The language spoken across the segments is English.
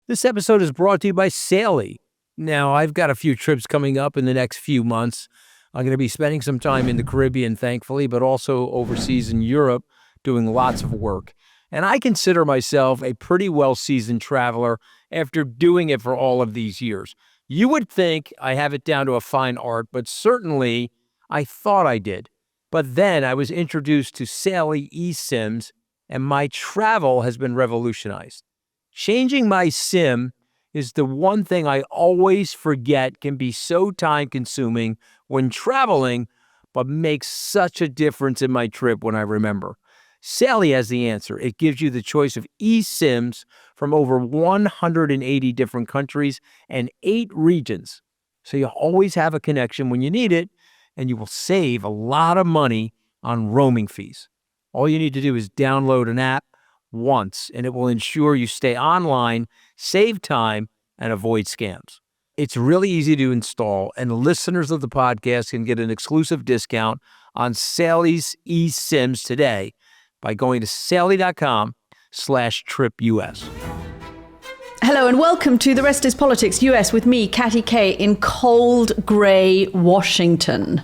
This episode is brought to you by Saily. Now, I've got a few trips coming up in the next few months. I'm going to be spending some time in the Caribbean, thankfully, but also overseas in Europe doing lots of work. And I consider myself a pretty well-seasoned traveler after doing it for all of these years. You would think I have it down to a fine art, but certainly I thought I did. But then I was introduced to Saily eSIMs, and my travel has been revolutionized. Changing my SIM is the one thing I always forget can be so time-consuming when traveling, but makes such a difference in my trip when I remember. Saily has the answer. It gives you the choice of eSIMs from over 180 different countries and 8 regions. So you always have a connection when you need it, and you will save a lot of money on roaming fees. All you need to do is download an app once, and it will ensure you stay online, save time, and avoid scams. It's really easy to install, and listeners of the podcast can get an exclusive discount on Saily's eSIMs today by going to saily.com/tripus. Hello and welcome to The Rest is Politics US with me, Katty K, in cold, grey Washington.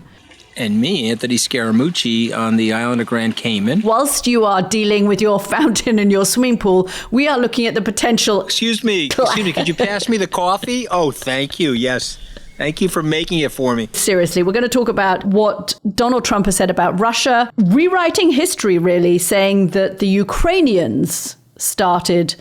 And me, Anthony Scaramucci, on the island of Grand Cayman. Whilst you are dealing with your fountain and your swimming pool, we are looking at the potential... Excuse me, could you pass me the coffee? Oh, thank you, yes. Thank you for making it for me. Seriously, we're going to talk about what Donald Trump has said about Russia, rewriting history, really, saying that the Ukrainians started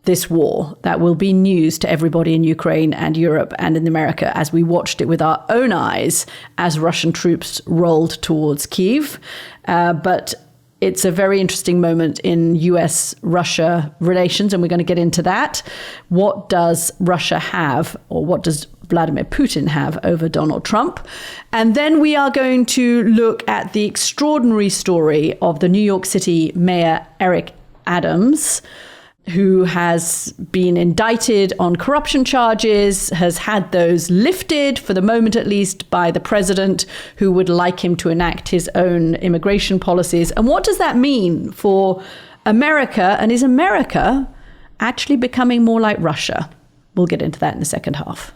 this war. That will be news to everybody in Ukraine and Europe and in America as we watched it with our own eyes as Russian troops rolled towards Kyiv. But it's a very interesting moment in US-Russia relations, and we're going to get into that. What does Russia have, or what does Vladimir Putin have over Donald Trump? And then we are going to look at the extraordinary story of the New York City Mayor Eric Adams, who has been indicted on corruption charges, has had those lifted, for the moment at least, by the president, who would like him to enact his own immigration policies. And what does that mean for America? And is America actually becoming more like Russia? We'll get into that in the second half.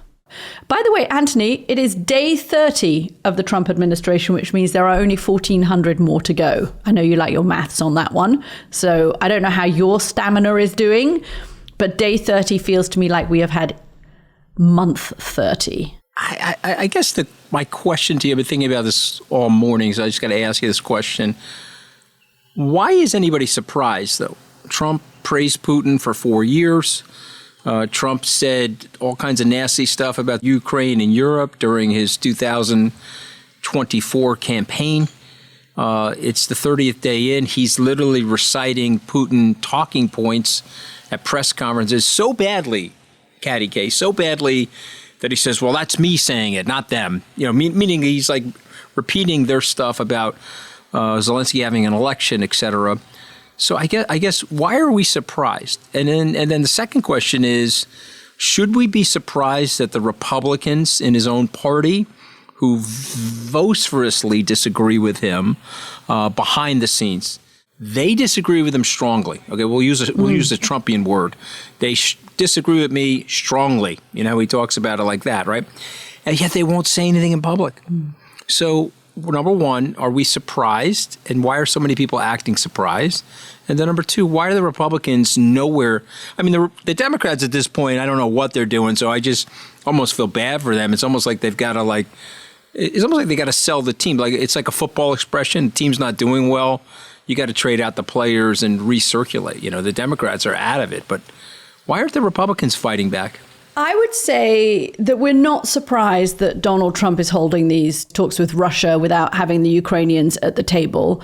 By the way, Anthony, it is day 30 of the Trump administration, which means there are only 1,400 more to go. I know you like your maths on that one, so I don't know how your stamina is doing, but day 30 feels to me like we have had month 30. I guess my question to you, I've been thinking about this all morning, so I just got to ask you this question. Why is anybody surprised, though? Trump praised Putin for 4 years. Trump said all kinds of nasty stuff about Ukraine and Europe during his 2024 campaign. It's the 30th day in. He's literally reciting Putin talking points at press conferences so badly, Katty K, so badly that he says, well, that's me saying it, not them. You know, meaning he's like repeating their stuff about Zelensky having an election, et cetera. So I guess why are we surprised? And then the second question is, should we be surprised that the Republicans in his own party, who vociferously disagree with him behind the scenes, they disagree with him strongly? Okay, we'll use a Trumpian word. They disagree with me strongly. You know, he talks about it like that, right? And yet they won't say anything in public. So number one, are we surprised? And why are so many people acting surprised? And then number two, why are the Republicans nowhere? I mean, the Democrats at this point, I don't know what they're doing. So I just almost feel bad for them. It's almost like they've got to it's almost like they got to sell the team. Like it's like a football expression. The team's not doing well. You got to trade out the players and recirculate. You know, the Democrats are out of it. But why aren't the Republicans fighting back? I would say that we're not surprised that Donald Trump is holding these talks with Russia without having the Ukrainians at the table.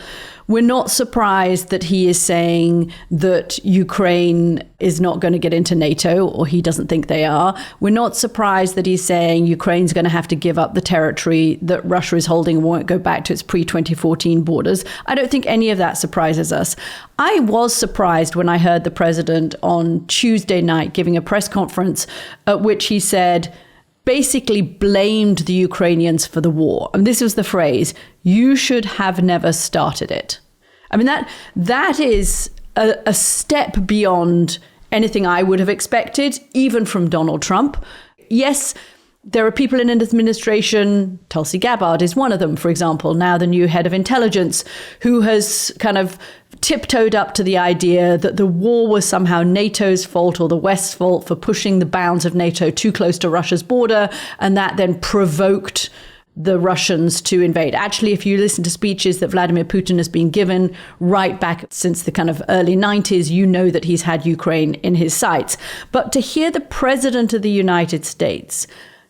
We're not surprised that he is saying that Ukraine is not going to get into NATO, or he doesn't think they are. We're not surprised that he's saying Ukraine's going to have to give up the territory that Russia is holding and won't go back to its pre-2014 borders. I don't think any of that surprises us. I was surprised when I heard the president on Tuesday night giving a press conference at which he said, basically blamed the Ukrainians for the war. And this was the phrase, you should have never started it. I mean, that is a step beyond anything I would have expected, even from Donald Trump. Yes, there are people in his administration, Tulsi Gabbard is one of them, for example, now the new head of intelligence, who has kind of tiptoed up to the idea that the war was somehow NATO's fault or the West's fault for pushing the bounds of NATO too close to Russia's border, and that then provoked the Russians to invade. Actually, if you listen to speeches that Vladimir Putin has been given right back since the kind of early 90s, you know that he's had Ukraine in his sights. But to hear the president of the United States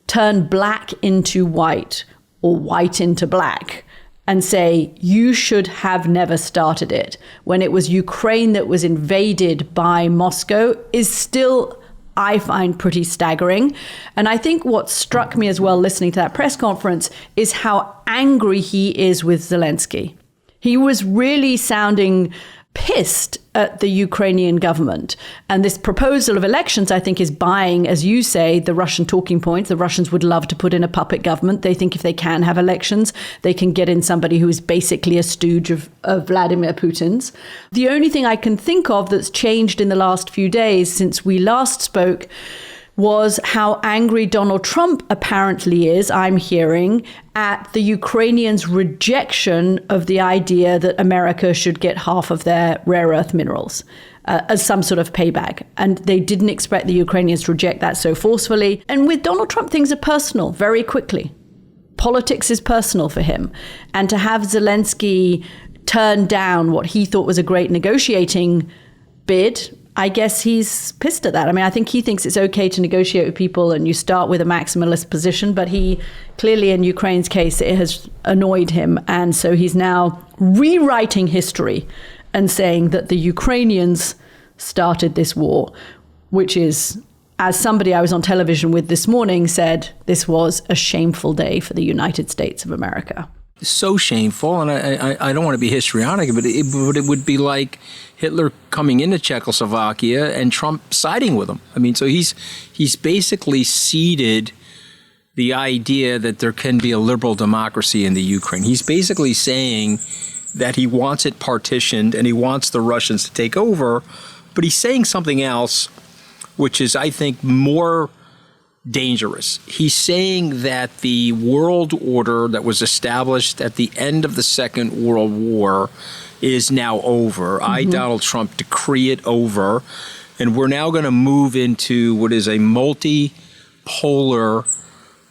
turn black into white or white into black and say, you should have never started it, when it was Ukraine that was invaded by Moscow, is still, I find, pretty staggering. And I think what struck me as well listening to that press conference is how angry he is with Zelensky. He was really sounding pissed at the Ukrainian government. And this proposal of elections, I think, is buying, as you say, the Russian talking points. The Russians would love to put in a puppet government. They think if they can have elections, they can get in somebody who is basically a stooge of Vladimir Putin's. The only thing I can think of that's changed in the last few days since we last spoke was how angry Donald Trump apparently is, I'm hearing, at the Ukrainians' rejection of the idea that America should get half of their rare earth minerals as some sort of payback. And they didn't expect the Ukrainians to reject that so forcefully. And with Donald Trump, things are personal very quickly. Politics is personal for him. And to have Zelensky turn down what he thought was a great negotiating bid, I guess he's pissed at that. I mean, I think he thinks it's okay to negotiate with people and you start with a maximalist position, but he clearly, in Ukraine's case, it has annoyed him. And so he's now rewriting history and saying that the Ukrainians started this war, which is, as somebody I was on television with this morning said, this was a shameful day for the United States of America. So shameful, and I don't want to be histrionic, but it would be like Hitler coming into Czechoslovakia and Trump siding with him. I mean, so he's basically ceded the idea that there can be a liberal democracy in the Ukraine. He's basically saying that he wants it partitioned and he wants the Russians to take over, but he's saying something else, which is, I think, more dangerous. He's saying that the world order that was established at the end of the Second World War is now over. I, Donald Trump, decree it over, and we're now going to move into what is a multipolar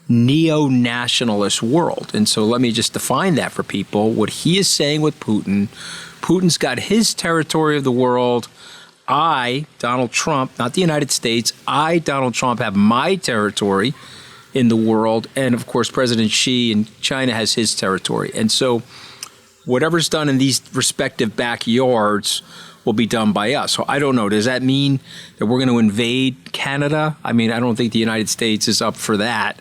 neo-nationalist world. And so let me just define that for people. What he is saying with Putin, Putin's got his territory of the world. I, Donald Trump, not the United States, I, Donald Trump, have my territory in the world. And of course, President Xi in China has his territory. And so whatever's done in these respective backyards will be done by us. So I don't know. Does that mean that we're going to invade Canada? I mean, I don't think the United States is up for that.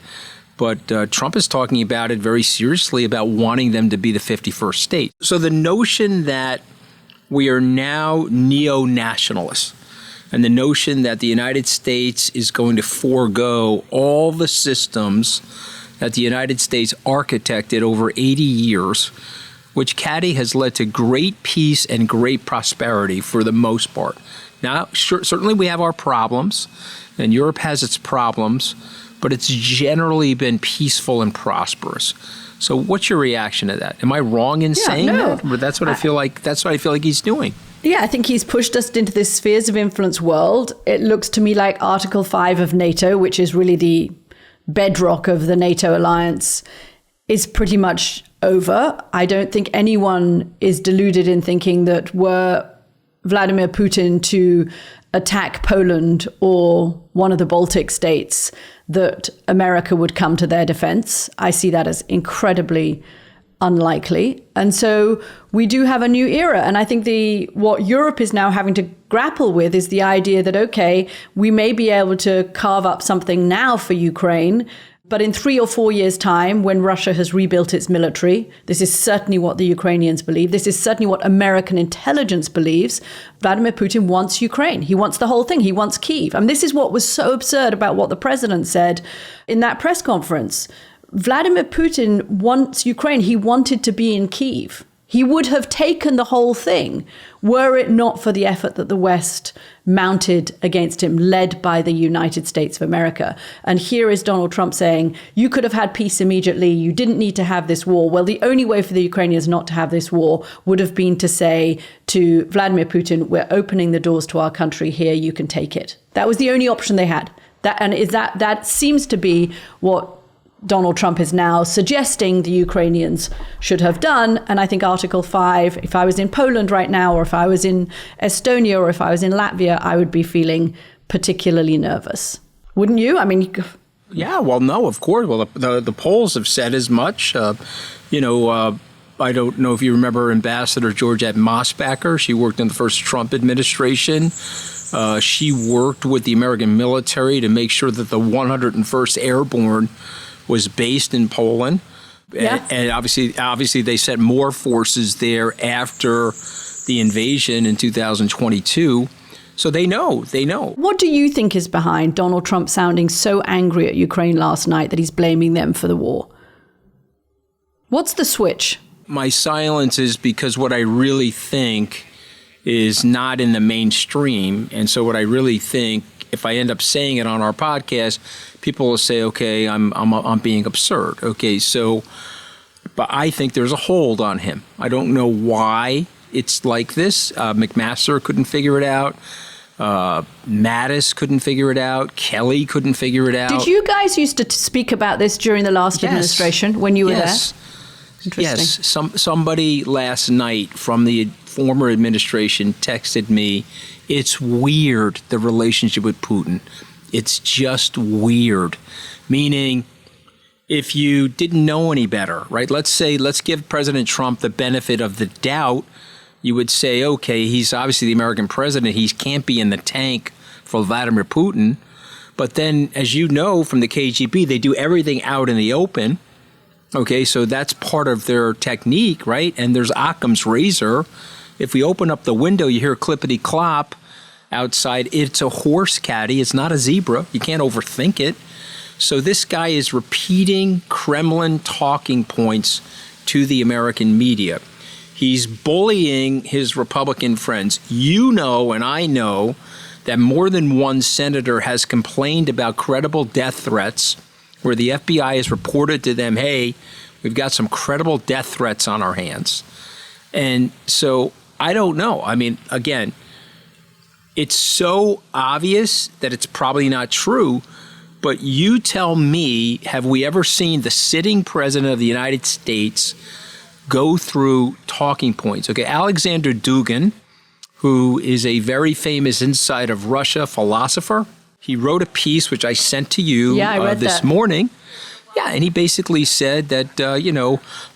But Trump is talking about it very seriously, about wanting them to be the 51st state. So the notion that we are now neo-nationalists, and the notion that the United States is going to forego all the systems that the United States architected over 80 years, which, Katty, has led to great peace and great prosperity for the most part. Now, certainly we have our problems, and Europe has its problems, but it's generally been peaceful and prosperous. So what's your reaction to that? Am I wrong in saying that? But that's what I feel like. That's what I feel like he's doing. Yeah, I think he's pushed us into this spheres of influence world. It looks to me like Article 5 of NATO, which is really the bedrock of the NATO alliance, is pretty much over. I don't think anyone is deluded in thinking that were Vladimir Putin to attack Poland or one of the Baltic states, that America would come to their defense. I see that as incredibly unlikely. And so we do have a new era. And I think what Europe is now having to grapple with is the idea that, okay, we may be able to carve up something now for Ukraine, but in 3 or 4 years' time, when Russia has rebuilt its military, this is certainly what the Ukrainians believe. This is certainly what American intelligence believes. Vladimir Putin wants Ukraine. He wants the whole thing. He wants Kyiv. And this is what was so absurd about what the president said in that press conference. Vladimir Putin wants Ukraine. He wanted to be in Kyiv. He would have taken the whole thing were it not for the effort that the West mounted against him, led by the United States of America. And here is Donald Trump saying, you could have had peace immediately. You didn't need to have this war. Well, the only way for the Ukrainians not to have this war would have been to say to Vladimir Putin, we're opening the doors to our country here. You can take it. That was the only option they had. That seems to be what Donald Trump is now suggesting the Ukrainians should have done. And I think Article 5, if I was in Poland right now, or if I was in Estonia, or if I was in Latvia, I would be feeling particularly nervous. Wouldn't you? I mean, yeah, well, no, of course. Well, the polls have said as much. I don't know if you remember Ambassador Georgette Mosbacher. She worked in the first Trump administration. She worked with the American military to make sure that the 101st Airborne was based in Poland. Yeah. And obviously they sent more forces there after the invasion in 2022. So they know. What do you think is behind Donald Trump sounding so angry at Ukraine last night that he's blaming them for the war? What's the switch? My silence is because what I really think is not in the mainstream. And so what I really think, if I end up saying it on our podcast, people will say, okay, I'm being absurd. Okay, so, but I think there's a hold on him. I don't know why it's like this. McMaster couldn't figure it out. Mattis couldn't figure it out. Kelly couldn't figure it out. Did you guys used to speak about this during the last administration when you were there? Interesting. Yes. Somebody last night from the former administration texted me, it's weird, the relationship with Putin. It's just weird. Meaning, if you didn't know any better, right? Let's give President Trump the benefit of the doubt. You would say, okay, he's obviously the American president. He can't be in the tank for Vladimir Putin. But then, as you know from the KGB, they do everything out in the open. Okay, so that's part of their technique, right? And there's Occam's razor. If we open up the window, you hear clippity clop outside. It's a horse, Katty. It's not a zebra. You can't overthink it. So this guy is repeating Kremlin talking points to the American media. He's bullying his Republican friends. You know, and I know, that more than one senator has complained about credible death threats where the FBI has reported to them, hey, we've got some credible death threats on our hands. And so I don't know. I mean, again, it's so obvious that it's probably not true. But you tell me, have we ever seen the sitting president of the United States go through talking points? Okay, Alexander Dugin, who is a very famous Inside of Russia philosopher, he wrote a piece which I sent to you this morning. Yeah, and he basically said that,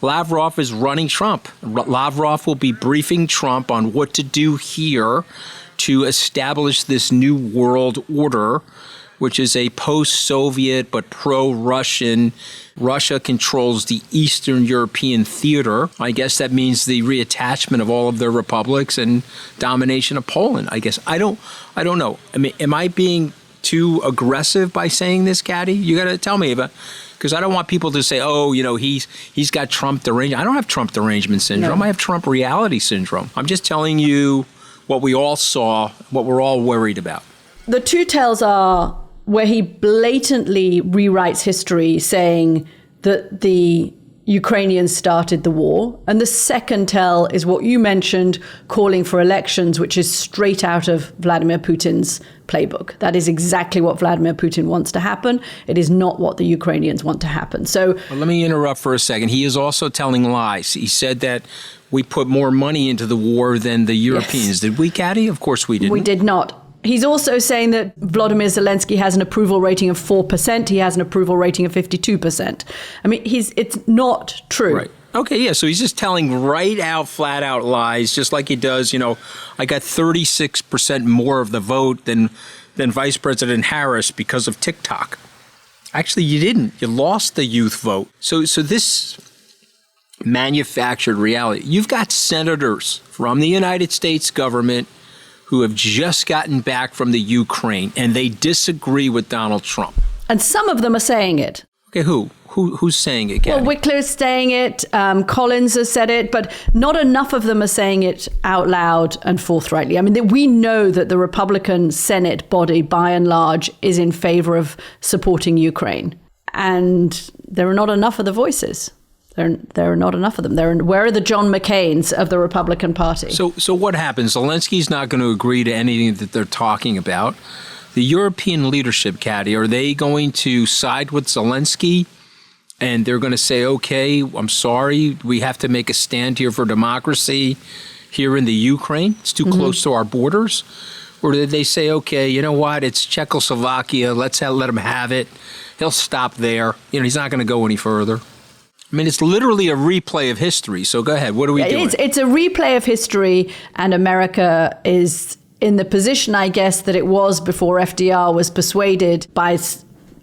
Lavrov is running Trump. Lavrov will be briefing Trump on what to do here to establish this new world order, which is a post-Soviet but pro-Russian. Russia controls the Eastern European theater. I guess that means the reattachment of all of their republics and domination of Poland. I guess I don't know. I mean, am I being too aggressive by saying this, Katty? You got to tell me, because I don't want people to say, oh, he's got Trump derangement. I don't have Trump derangement syndrome. No. I have Trump reality syndrome. I'm just telling you what we all saw, what we're all worried about. The two tells are where he blatantly rewrites history, saying that the Ukrainians started the war. And the second tell is what you mentioned, calling for elections, which is straight out of Vladimir Putin's playbook. That is exactly what Vladimir Putin wants to happen. It is not what the Ukrainians want to happen. So let me interrupt for a second. He is also telling lies. He said that we put more money into the war than the Europeans. Yes. Did we, Katty? Of course we didn't. We did not. He's also saying that Volodymyr Zelensky has an approval rating of 4%. He has an approval rating of 52%. I mean, it's not true. Right. Okay, yeah, so he's just telling right out, flat out lies, just like he does, I got 36% more of the vote than Vice President Harris because of TikTok. Actually, you didn't. You lost the youth vote. So this manufactured reality. You've got senators from the United States government who have just gotten back from the Ukraine, and they disagree with Donald Trump. And some of them are saying it. Okay, who's saying it, Katty? Well, Wickler's saying it, Collins has said it, but not enough of them are saying it out loud and forthrightly. I mean, we know that the Republican Senate body, by and large, is in favor of supporting Ukraine. And there are not enough of the voices. There are not enough of them. Where are the John McCains of the Republican Party? So what happens? Zelensky's not going to agree to anything that they're talking about. The European leadership, Katty, are they going to side with Zelensky and they're going to say, okay, I'm sorry, we have to make a stand here for democracy here in the Ukraine? It's too close to our borders. Or did they say, okay, you know what, it's Czechoslovakia, let him have it. He'll stop there. He's not going to go any further. I mean, it's literally a replay of history. So go ahead. What are we doing? It's a replay of history, and America is in the position, I guess, that it was before FDR was persuaded by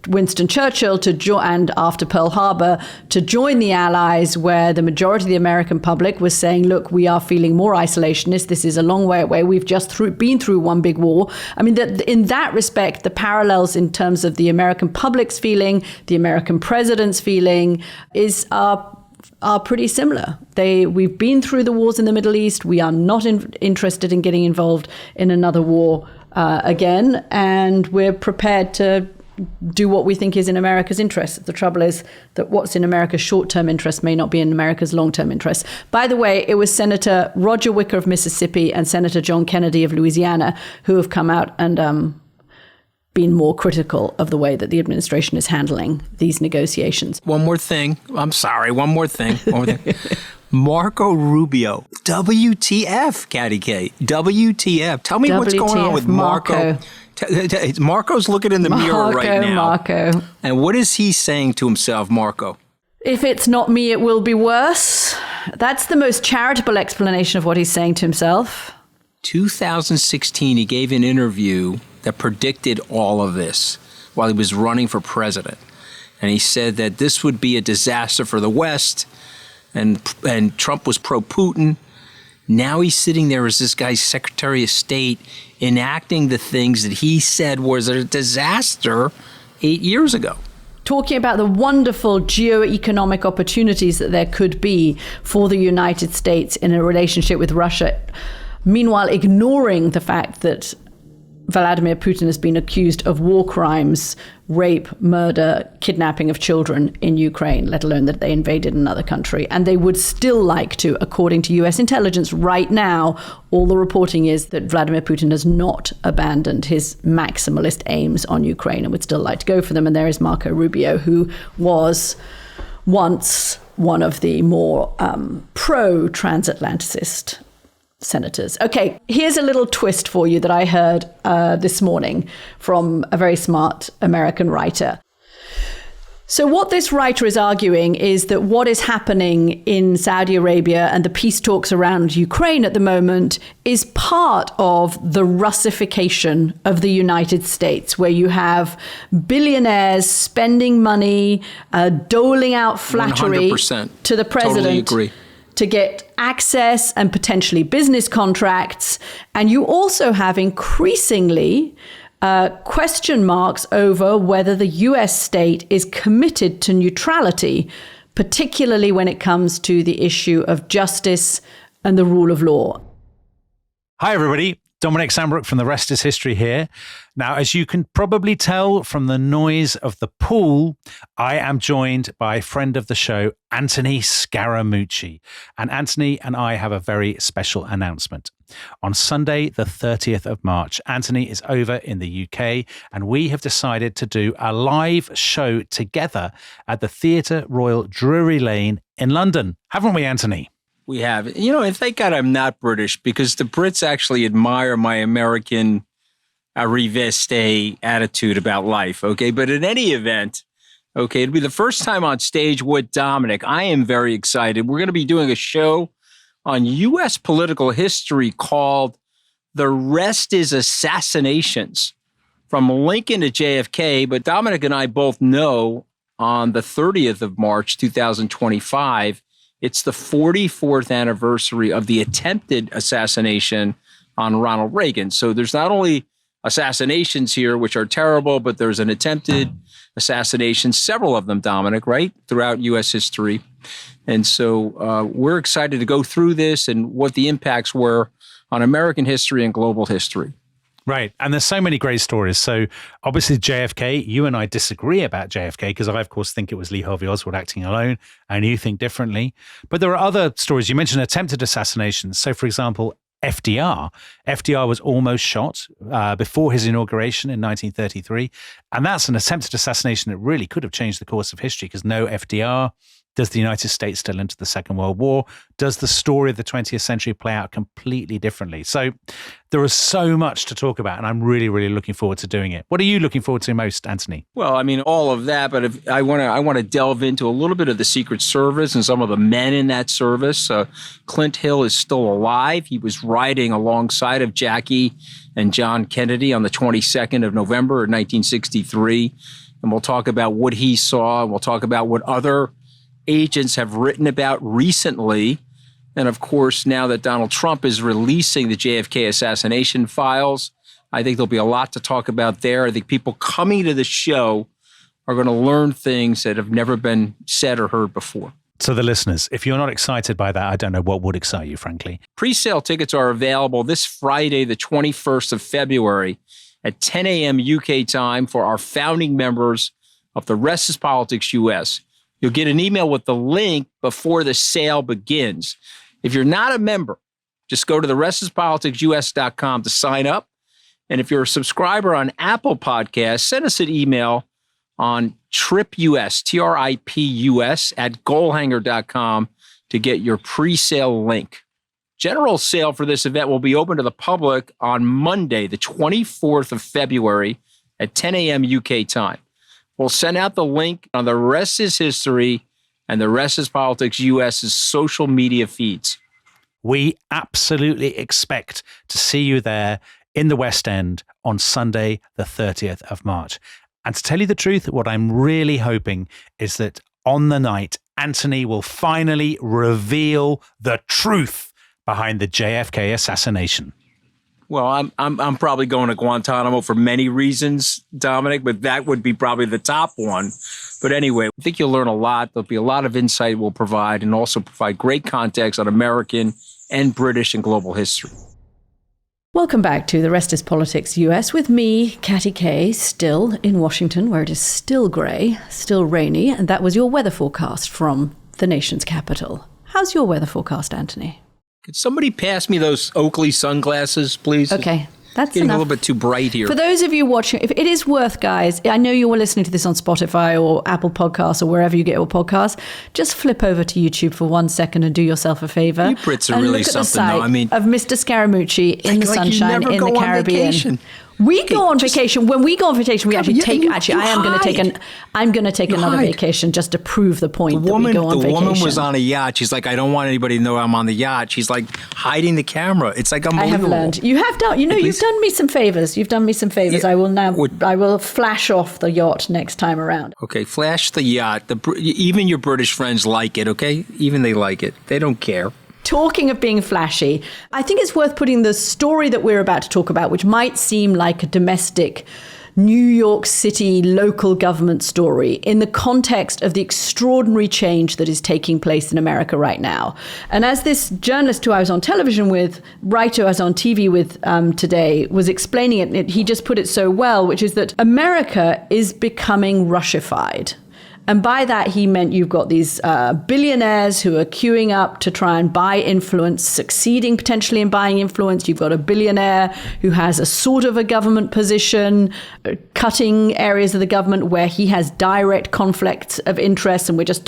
Winston Churchill and after Pearl Harbor to join the Allies, where the majority of the American public was saying, look, we are feeling more isolationist. This is a long way away. We've just been through one big war. I mean, in that respect, the parallels in terms of the American public's feeling, the American president's feeling are pretty similar. We've been through the wars in the Middle East. We are not interested in getting involved in another war again, and we're prepared to do what we think is in America's interest. The trouble is that what's in America's short-term interest may not be in America's long-term interest. By the way, it was Senator Roger Wicker of Mississippi and Senator John Kennedy of Louisiana who have come out and been more critical of the way that the administration is handling these negotiations. One more thing. Marco Rubio. WTF, Katty K. WTF. Tell me what's going on with Marco. Marco's looking in the mirror right now. Marco. And what is he saying to himself, Marco? If it's not me, it will be worse. That's the most charitable explanation of what he's saying to himself. 2016, he gave an interview that predicted all of this while he was running for president. And he said that this would be a disaster for the West, and Trump was pro-Putin. Now he's sitting there as this guy's Secretary of State enacting the things that he said was a disaster 8 years ago. Talking about the wonderful geoeconomic opportunities that there could be for the United States in a relationship with Russia. Meanwhile, ignoring the fact that Vladimir Putin has been accused of war crimes, rape, murder, kidnapping of children in Ukraine, let alone that they invaded another country. And they would still like to, according to US intelligence right now, all the reporting is that Vladimir Putin has not abandoned his maximalist aims on Ukraine and would still like to go for them. And there is Marco Rubio, who was once one of the more pro-transatlanticist senators. Okay, here's a little twist for you that I heard this morning from a very smart American writer. So what this writer is arguing is that what is happening in Saudi Arabia and the peace talks around Ukraine at the moment is part of the Russification of the United States, where you have billionaires spending money, doling out flattery 100%. To the president. Totally agree. To get access and potentially business contracts. And you also have increasingly question marks over whether the US state is committed to neutrality, particularly when it comes to the issue of justice and the rule of law. Hi, everybody. Dominic Sambrook from The Rest is History here. Now, as you can probably tell from the noise of the pool, I am joined by a friend of the show, Anthony Scaramucci. And Anthony and I have a very special announcement. On Sunday, the 30th of March, Anthony is over in the UK, and we have decided to do a live show together at the Theatre Royal Drury Lane in London. Haven't we, Anthony? We have. You know, and thank God I'm not British, because the Brits actually admire my American arriveste attitude about life, okay? But in any event, okay, it'll be the first time on stage with Dominic. I am very excited. We're going to be doing a show on U.S. political history called The Rest is Assassinations, from Lincoln to JFK. But Dominic and I both know on the 30th of March, 2025, it's the 44th anniversary of the attempted assassination on Ronald Reagan. So there's not only assassinations here, which are terrible, but there's an attempted assassination, several of them, Dominic, right, throughout U.S. history. And so we're excited to go through this and what the impacts were on American history and global history. Right. And there's so many great stories. So obviously JFK, you and I disagree about JFK because I, of course, think it was Lee Harvey Oswald acting alone and you think differently. But there are other stories. You mentioned attempted assassinations. So, for example, FDR. FDR was almost shot before his inauguration in 1933. And that's an attempted assassination that really could have changed the course of history because no FDR. Does the United States still enter the Second World War? Does the story of the 20th century play out completely differently? So there is so much to talk about, and I'm really, really looking forward to doing it. What are you looking forward to most, Anthony? Well, I mean, all of that, but if I want to delve into a little bit of the Secret Service and some of the men in that service. Clint Hill is still alive. He was riding alongside of Jackie and John Kennedy on the 22nd of November of 1963. And we'll talk about what he saw, and we'll talk about what other agents have written about recently. And of course, now that Donald Trump is releasing the JFK assassination files, I think there'll be a lot to talk about there. I think people coming to the show are going to learn things that have never been said or heard before. So the listeners, if you're not excited by that, I don't know what would excite you, frankly. Pre-sale tickets are available this Friday, the 21st of February at 10 a.m. UK time for our founding members of the Rest is Politics US. You'll get an email with the link before the sale begins. If you're not a member, just go to therestispoliticsus.com to sign up. And if you're a subscriber on Apple Podcasts, send us an email on TRIPUS, TRIPUS at goalhanger.com to get your pre-sale link. General sale for this event will be open to the public on Monday, the 24th of February at 10 a.m. UK time. We'll send out the link on the Rest is History and the Rest is Politics US's social media feeds. We absolutely expect to see you there in the West End on Sunday, the 30th of March. And to tell you the truth, what I'm really hoping is that on the night, Anthony will finally reveal the truth behind the JFK assassination. Well, I'm probably going to Guantanamo for many reasons, Dominic, but that would be probably the top one. But anyway, I think you'll learn a lot. There'll be a lot of insight we'll provide and also provide great context on American and British and global history. Welcome back to The Rest is Politics US with me, Katty K, still in Washington, where it is still grey, still rainy, and that was your weather forecast from the nation's capital. How's your weather forecast, Anthony? Could somebody pass me those Oakley sunglasses, please? Okay, that's getting enough. a little bit too bright here. For those of you watching, if it is worth, guys, I know you were listening to this on Spotify or Apple Podcasts or wherever you get your podcasts, just flip over to YouTube for 1 second and do yourself a favor. You Brits are and really look at the something, though. sight I mean, of Mr. Scaramucci in the sunshine you never in go the on Caribbean. Vacation. We go on vacation. When we go on vacation, we actually take. Actually, I'm going to take another vacation just to prove the point that we go on vacation. The woman was on a yacht. She's like, I don't want anybody to know I'm on the yacht. She's like hiding the camera. It's like unbelievable. I have learned. You have done. You know, you've done me some favors. You've done me some favors. Yeah. I will flash off the yacht next time around. Okay, flash the yacht. Even your British friends like it. Okay, even they like it. They don't care. Talking of being flashy, I think it's worth putting the story that we're about to talk about, which might seem like a domestic New York City local government story, in the context of the extraordinary change that is taking place in America right now. And as this journalist who I was on television with, writer I was on TV with today, was explaining it, he just put it so well, which is that America is becoming Russified. And by that, he meant you've got these billionaires who are queuing up to try and buy influence, succeeding potentially in buying influence. You've got a billionaire who has a sort of a government position, cutting areas of the government where he has direct conflicts of interest. And we're just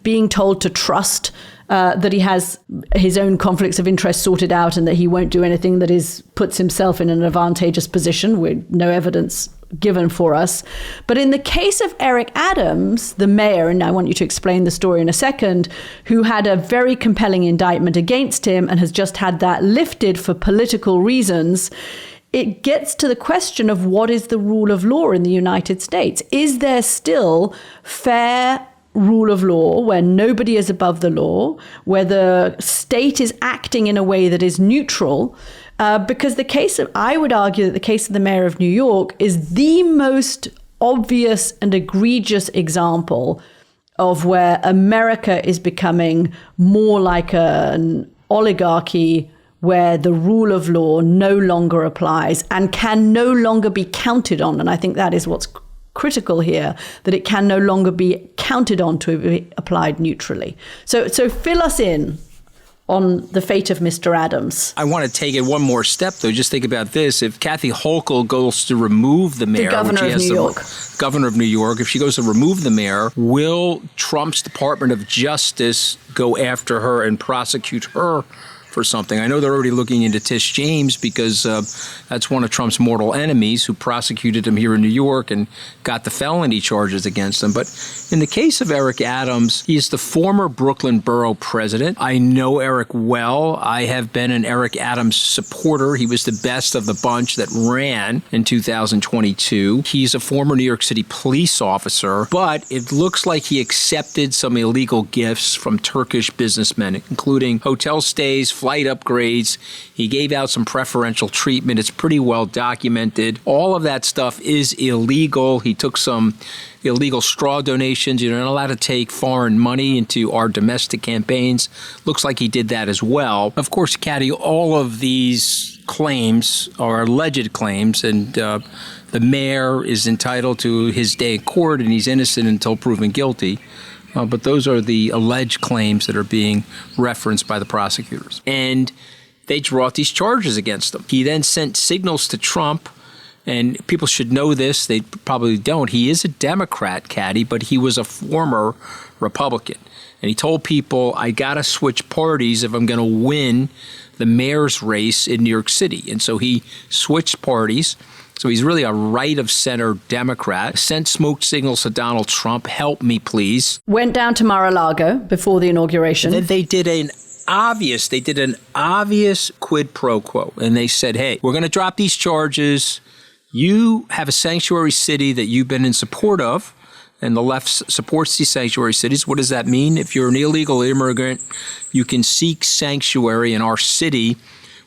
being told to trust that he has his own conflicts of interest sorted out and that he won't do anything that puts himself in an advantageous position with no evidence given for us. But in the case of Eric Adams, the mayor, and I want you to explain the story in a second, who had a very compelling indictment against him and has just had that lifted for political reasons, it gets to the question of what is the rule of law in the United States? Is there still fair rule of law where nobody is above the law, where the state is acting in a way that is neutral, because I would argue that the case of the mayor of New York is the most obvious and egregious example of where America is becoming more like an oligarchy where the rule of law no longer applies and can no longer be counted on. And I think that is what's critical here, that it can no longer be counted on to be applied neutrally. So fill us in on the fate of Mr. Adams. I want to take it one more step, though. Just think about this. If Kathy Hochul goes to remove the mayor, governor of New York. Governor of New York, if she goes to remove the mayor, will Trump's Department of Justice go after her and prosecute her for something? I know they're already looking into Tish James because that's one of Trump's mortal enemies who prosecuted him here in New York and got the felony charges against him. But in the case of Eric Adams, he is the former Brooklyn Borough president. I know Eric well. I have been an Eric Adams supporter. He was the best of the bunch that ran in 2022. He's a former New York City police officer, but it looks like he accepted some illegal gifts from Turkish businessmen, including hotel stays, flight upgrades. He gave out some preferential treatment. It's pretty well documented. All of that stuff is illegal. He took some illegal straw donations. You're not allowed to take foreign money into our domestic campaigns. Looks like he did that as well. Of course, Katty, all of these claims are alleged claims, and the mayor is entitled to his day in court, and he's innocent until proven guilty. But those are the alleged claims that are being referenced by the prosecutors. And they brought these charges against him. He then sent signals to Trump, and people should know this. They probably don't. He is a Democrat, Katty, but he was a former Republican. And he told people, I got to switch parties if I'm going to win the mayor's race in New York City. And so he switched parties. So he's really a right-of-center Democrat, sent smoke signals to Donald Trump, help me, please. Went down to Mar-a-Lago before the inauguration. And then they did an obvious quid pro quo. And they said, hey, we're going to drop these charges. You have a sanctuary city that you've been in support of, and the left supports these sanctuary cities. What does that mean? If you're an illegal immigrant, you can seek sanctuary in our city.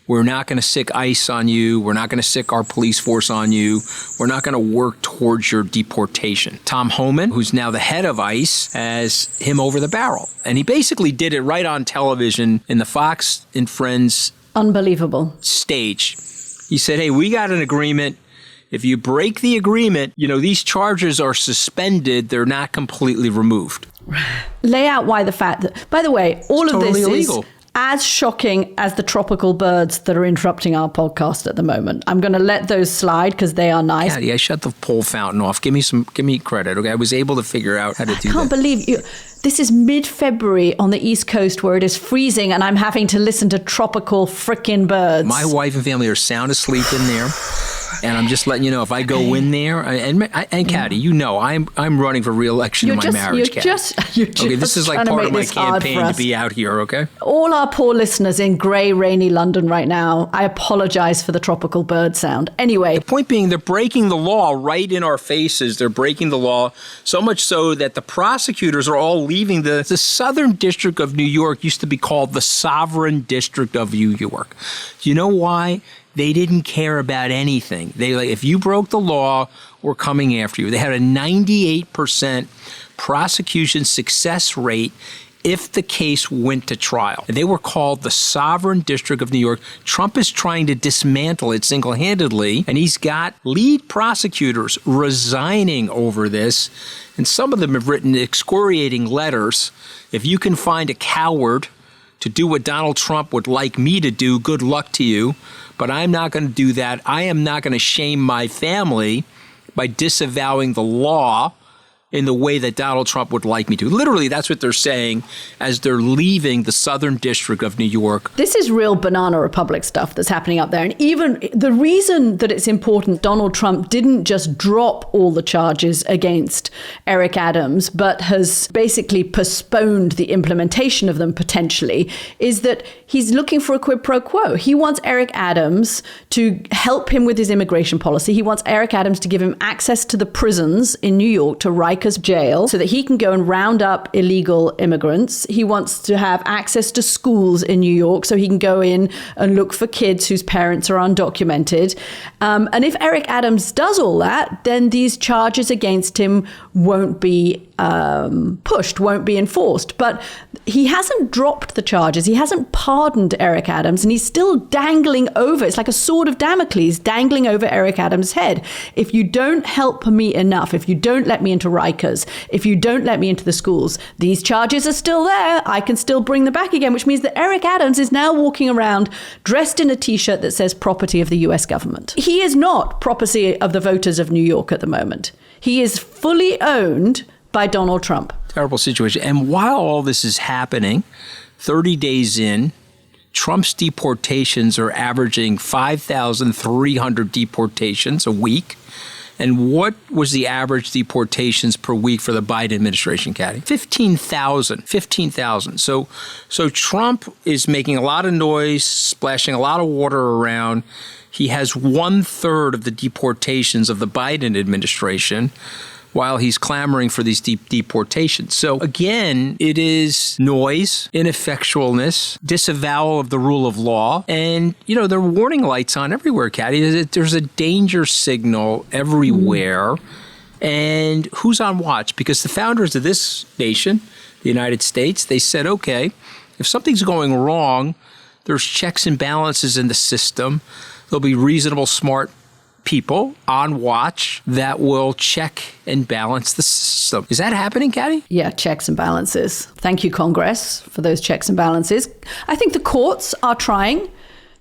We're not going to sick ICE on you. We're not going to sick our police force on you. We're not going to work towards your deportation. Tom Homan, who's now the head of ICE, has him over the barrel. And he basically did it right on television in the Fox and Friends Unbelievable stage. He said, hey, we got an agreement. If you break the agreement, these charges are suspended. They're not completely removed. Lay out why the fact that, by the way, all of this is as shocking as the tropical birds that are interrupting our podcast at the moment. I'm going to let those slide because they are nice. Katty, I shut the poll fountain off. Give me credit. Okay, I was able to figure out how to do that. I can't believe you. This is mid-February on the East Coast where it is freezing and I'm having to listen to tropical frickin' birds. My wife and family are sound asleep in there. And I'm just letting you know, if I go in there, and Katty, I'm running for re-election in my marriage, Katty. Okay, this is like part of my campaign to be out here, okay? All our poor listeners in grey, rainy London right now, I apologize for the tropical bird sound. Anyway. The point being, they're breaking the law right in our faces. They're breaking the law so much so that the prosecutors are all leaving. The Southern District of New York used to be called the Sovereign District of New York. Do you know why? They didn't care about anything. If you broke the law, we're coming after you. They had a 98% prosecution success rate if the case went to trial. They were called the Sovereign District of New York. Trump is trying to dismantle it single-handedly, and he's got lead prosecutors resigning over this, and some of them have written excoriating letters. If you can find a coward to do what Donald Trump would like me to do, good luck to you. But I'm not going to do that. I am not going to shame my family by disavowing the law in the way that Donald Trump would like me to. Literally, that's what they're saying as they're leaving the Southern District of New York. This is real banana republic stuff that's happening up there. And even the reason that it's important, Donald Trump didn't just drop all the charges against Eric Adams, but has basically postponed the implementation of them potentially, is that he's looking for a quid pro quo. He wants Eric Adams to help him with his immigration policy. He wants Eric Adams to give him access to the prisons in New York, to Rikers Rikers jail so that he can go and round up illegal immigrants. He wants to have access to schools in New York so he can go in and look for kids whose parents are undocumented. And if Eric Adams does all that, then these charges against him won't be pushed, won't be enforced. But he hasn't dropped the charges. He hasn't pardoned Eric Adams, and he's still dangling over. It's like a sword of Damocles dangling over Eric Adams' head. If you don't help me enough, if you don't let me into Rikers, if you don't let me into the schools, these charges are still there. I can still bring them back again, which means that Eric Adams is now walking around dressed in a T-shirt that says property of the US government. He is not property of the voters of New York at the moment. He is fully owned by Donald Trump. Terrible situation. And while all this is happening, 30 days in, Trump's deportations are averaging 5,300 deportations a week. And what was the average deportations per week for the Biden administration, Katty? 15,000. So Trump is making a lot of noise, splashing a lot of water around. He has 1/3 of the deportations of the Biden administration, while he's clamoring for these deep deportations. So again, it is noise, ineffectualness, disavowal of the rule of law. And, there are warning lights on everywhere, Katty. There's a danger signal everywhere. And who's on watch? Because the founders of this nation, the United States, they said, okay, if something's going wrong, there's checks and balances in the system. There'll be reasonable, smart people on watch that will check and balance the system. Is that happening, Katty? Yeah, checks and balances. Thank you, Congress, for those checks and balances. I think the courts are trying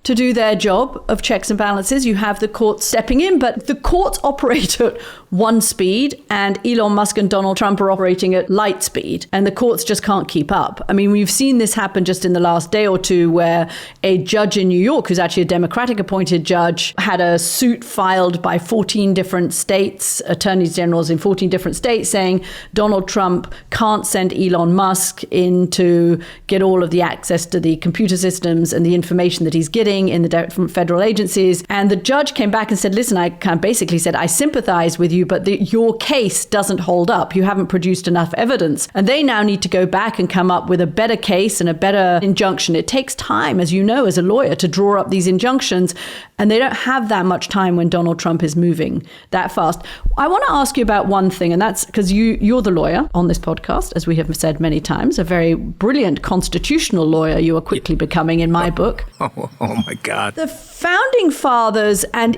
to do their job of checks and balances. You have the courts stepping in, but the courts operate at one speed, and Elon Musk and Donald Trump are operating at light speed, and the courts just can't keep up. I mean, we've seen this happen just in the last day or two, where a judge in New York, who's actually a Democratic appointed judge, had a suit filed by 14 different states, attorneys generals in 14 different states, saying Donald Trump can't send Elon Musk in to get all of the access to the computer systems and the information that he's getting in the different federal agencies. And the judge came back and said, listen, I kind of basically said, I sympathize with you, but your case doesn't hold up. You haven't produced enough evidence. And they now need to go back and come up with a better case and a better injunction. It takes time, as you know, as a lawyer, to draw up these injunctions. And they don't have that much time when Donald Trump is moving that fast. I want to ask you about one thing, and that's because you're the lawyer on this podcast, as we have said many times, a very brilliant constitutional lawyer you are quickly becoming in my book. Oh my God. The founding fathers and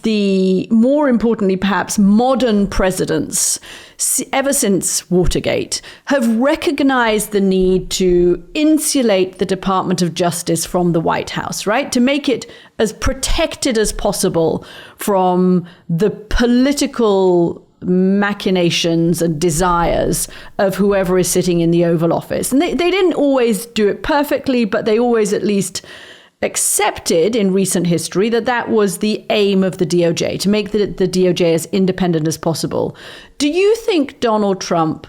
the, more importantly perhaps, modern presidents, ever since Watergate, have recognized the need to insulate the Department of Justice from the White House, right? To make it as protected as possible from the political machinations and desires of whoever is sitting in the Oval Office. And they didn't always do it perfectly, but they always at least accepted in recent history that was the aim of the DOJ, to make the DOJ as independent as possible. Do you think Donald Trump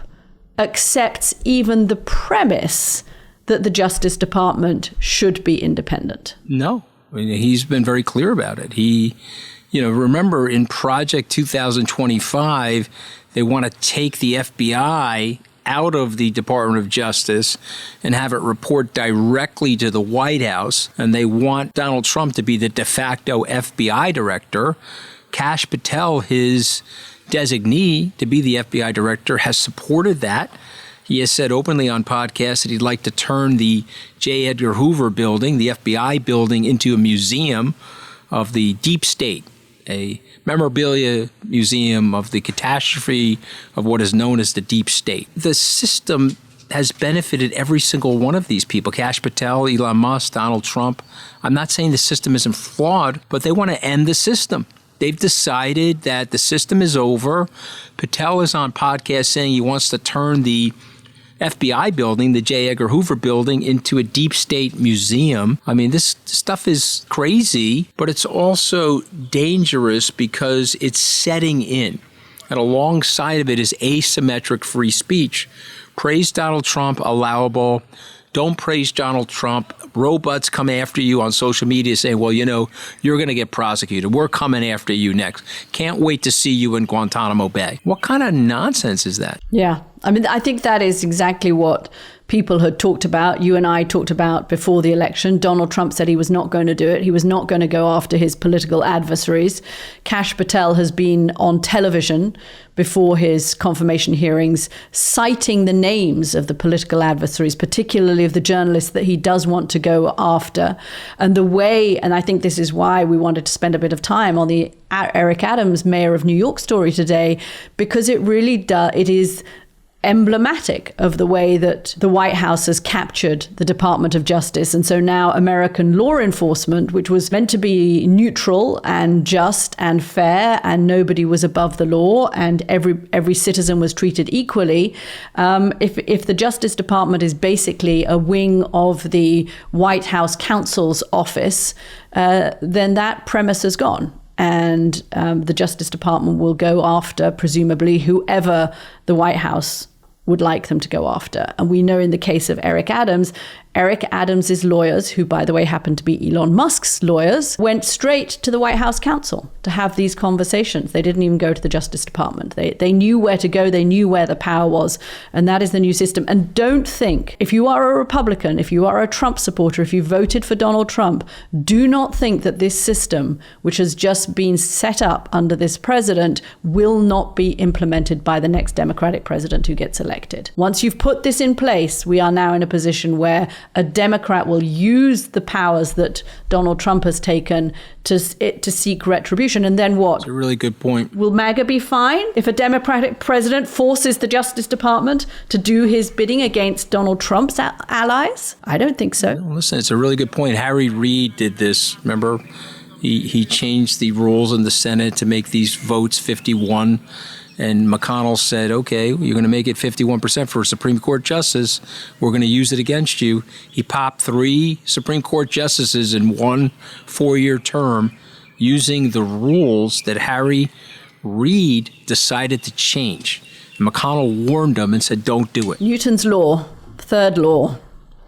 accepts even the premise that the Justice Department should be independent? No. I mean, he's been very clear about it. Remember in Project 2025, they want to take the FBI out of the Department of Justice and have it report directly to the White House. And they want Donald Trump to be the de facto FBI director. Kash Patel, his designee to be the FBI director, has supported that. He has said openly on podcasts that he'd like to turn the J. Edgar Hoover building, the FBI building, into a museum of the deep state, a memorabilia museum of the catastrophe of what is known as the deep state. The system has benefited every single one of these people, Kash Patel, Elon Musk, Donald Trump. I'm not saying the system isn't flawed, but they want to end the system. They've decided that the system is over. Patel is on podcast saying he wants to turn the FBI building, the J. Edgar Hoover building, into a deep state museum. I mean, this stuff is crazy, but it's also dangerous because it's setting in. And alongside of it is asymmetric free speech. Praise Donald Trump, allowable. Don't praise Donald Trump, robots come after you on social media saying, well, you're going to get prosecuted. We're coming after you next. Can't wait to see you in Guantanamo Bay. What kind of nonsense is that? Yeah. I mean, I think that is exactly what people had talked about. You and I talked about before the election. Donald Trump said he was not going to do it. He was not going to go after his political adversaries. Kash Patel has been on television before his confirmation hearings, citing the names of the political adversaries, particularly of the journalists that he does want to go after. And the way, and I think this is why we wanted to spend a bit of time on the Eric Adams, mayor of New York story today, because it really does, it is emblematic of the way that the White House has captured the Department of Justice. And so now American law enforcement, which was meant to be neutral and just and fair, and nobody was above the law, and every citizen was treated equally, if the Justice Department is basically a wing of the White House counsel's office, then that premise is gone. And the Justice Department will go after, presumably, whoever the White House would like them to go after. And we know in the case of Eric Adams's lawyers, who, by the way, happened to be Elon Musk's lawyers, went straight to the White House counsel to have these conversations. They didn't even go to the Justice Department. They knew where to go. They knew where the power was. And that is the new system. And don't think, if you are a Republican, if you are a Trump supporter, if you voted for Donald Trump, do not think that this system, which has just been set up under this president, will not be implemented by the next Democratic president who gets elected. Once you've put this in place, we are now in a position where a Democrat will use the powers that Donald Trump has taken to seek retribution. And then what? That's a really good point. Will MAGA be fine if a Democratic president forces the Justice Department to do his bidding against Donald Trump's allies? I don't think so. No, listen, it's a really good point. Harry Reid did this. Remember, he changed the rules in the Senate to make these votes 51. And McConnell said, okay, you're going to make it 51% for a Supreme Court justice. We're going to use it against you. He popped 3 Supreme Court justices in one 4-year term using the rules that Harry Reid decided to change. And McConnell warned him and said, don't do it. Newton's law, third law,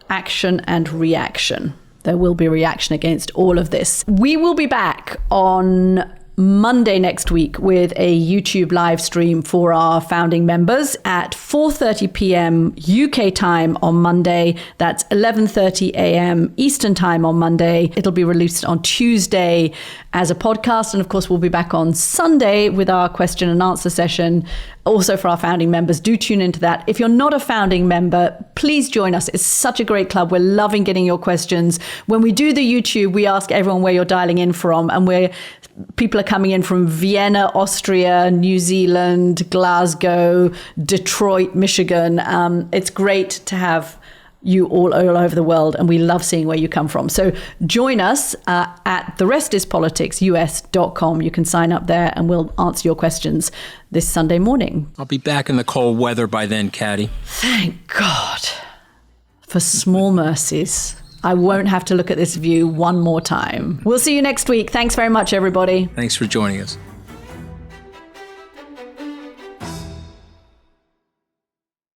action and reaction. There will be reaction against all of this. We will be back on Monday next week with a YouTube live stream for our founding members at 4:30 p.m. UK time on Monday. That's 11:30 a.m. Eastern time on Monday. It'll be released on Tuesday as a podcast. And of course, we'll be back on Sunday with our question and answer session. Also for our founding members, do tune into that. If you're not a founding member, please join us. It's such a great club. We're loving getting your questions. When we do the YouTube, we ask everyone where you're dialing in from, and people are coming in from Vienna, Austria, New Zealand, Glasgow, Detroit, Michigan. It's great to have you all over the world, and we love seeing where you come from. So join us at therestispoliticsus.com. You can sign up there and we'll answer your questions this Sunday morning. I'll be back in the cold weather by then, Katty. Thank God for small mercies. I won't have to look at this view one more time. We'll see you next week. Thanks very much, everybody. Thanks for joining us.